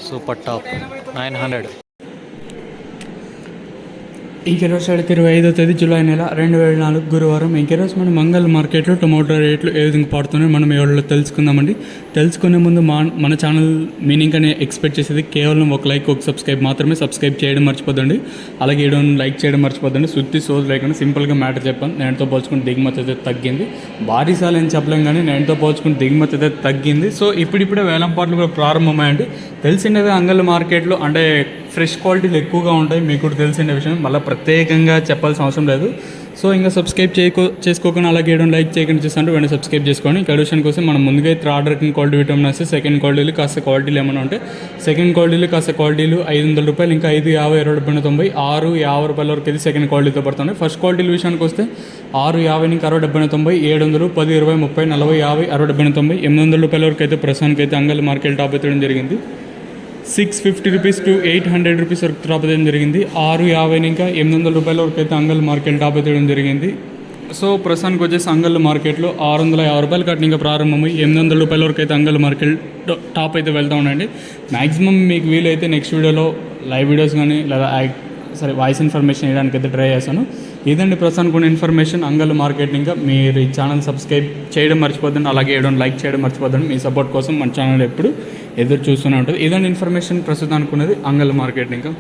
Super top 900. ఈరోజు 25 July నెల 2004 గురువారం. ఈరోజు మనం మంగళ మార్కెట్లో టొమాటో రేట్లు ఏ విధంగా పడుతున్నాయో మనం ఎవరిలో తెలుసుకుందామండి. తెలుసుకునే ముందు మన ఛానల్ మీనింగ్ అని ఎక్స్పెక్ట్ చేసేది కేవలం ఒక లైక్ ఒక సబ్స్క్రైబ్ మాత్రమే. సబ్స్క్రైబ్ చేయడం మర్చిపోద్దండి, అలాగే వీడియో లైక్ చేయడం మర్చిపోద్దండి. శుద్ధి సోజ్ లేకుండా సింపుల్గా మ్యాటర్ చెప్పాను. నేనుతో పోల్చుకుని దిగుమతి అయితే తగ్గింది. భారీ సార్లు ఏం చెప్పలేం కానీ నేనుతో పోల్చుకుని దిగుమతి అయితే తగ్గింది. సో ఇప్పుడిప్పుడే వేలం పాటలు కూడా ప్రారంభమయ్యాయండి. తెలిసిందే అంగళ్ళ మార్కెట్లో అంటే ఫ్రెష్ క్వాలిటీలు ఎక్కువగా ఉంటాయి, మీకు కూడా తెలిసిన విషయం, మళ్ళీ ప్రత్యేకంగా చెప్పాల్సిన అవసరం లేదు. సో ఇంకా సబ్స్క్రైబ్ చేసుకోకుండా అలాగే లైక్ చేయకుండా చూస్తుంటే వెంటనే సబ్స్క్రైబ్ చేసుకోండి. ఇంకా విషయం కోసం మనం ముందుగా థర్డ్ రేటింగ్ క్వాలిటీ విటమిన్ వస్తే సెకండ్ క్వాలిటీలు కాస్త క్వాలిటీలు ఏమైనా ఉంటే సెకండ్ క్వాలిటీలు కాస్త క్వాలిటీలు 500 రూపాయలు, ఇంకా 5, 50, 20, 90, 6, 50 రూపాయల వరకు అయితే సెకండ్ క్వాలిటీతో పడుతుంది. ఫస్ట్ క్వాలిటీల విషయానికి వస్తే 6, 50, ఇంకా 60, 70, 90, 700, 10, 20, 30, 40, 50, 60, 70, 90, 800 రూపాయల వరకు అయితే ప్రస్తుతానికి అయితే అంగళ్ళ మార్కెట్ టాప్ ఎత్తడం జరిగింది. 650 రూపీస్ టు 800 రూపీస్ వరకు టాప్ ఎత్తడం జరిగింది. 6, 50, ఇంకా 800 రూపాయల వరకు అయితే అంగళ్ళ మార్కెట్ టాప్ ఎత్తడం జరిగింది. సో ప్రస్తుతానికి వచ్చేసి అంగళ్ళ మార్కెట్లో 650 రూపాయలు కట్టిన ఇంకా ప్రారంభమై 800 రూపాయల వరకు అయితే అంగళ్ళ మార్కెట్ టాప్ అయితే వెళ్తూ ఉండండి. మ్యాక్సిమం మీకు వీలైతే నెక్స్ట్ వీడియోలో లైవ్ వీడియోస్ కానీ లేదా వాయిస్ ఇన్ఫర్మేషన్ ఇవ్వడానికి అయితే ట్రై చేస్తాను. ఇదండి ప్రస్తుతానికి ఉన్న ఇన్ఫర్మేషన్ అంగళ్ళ మార్కెట్. ఇంకా మీరు ఈ ఛానల్ సబ్స్క్రైబ్ చేయడం మర్చిపోద్దండి, అలాగే లైక్ చేయడం మర్చిపోద్దండి. మీ సపోర్ట్ కోసం మన ఛానల్ ఎప్పుడు ఎదురు చూస్తూనే ఉంటుంది. ఇదండి ఇన్ఫర్మేషన్ ప్రస్తుతం అనుకున్నది అంగళ్ళ మార్కెట్. ఇంకా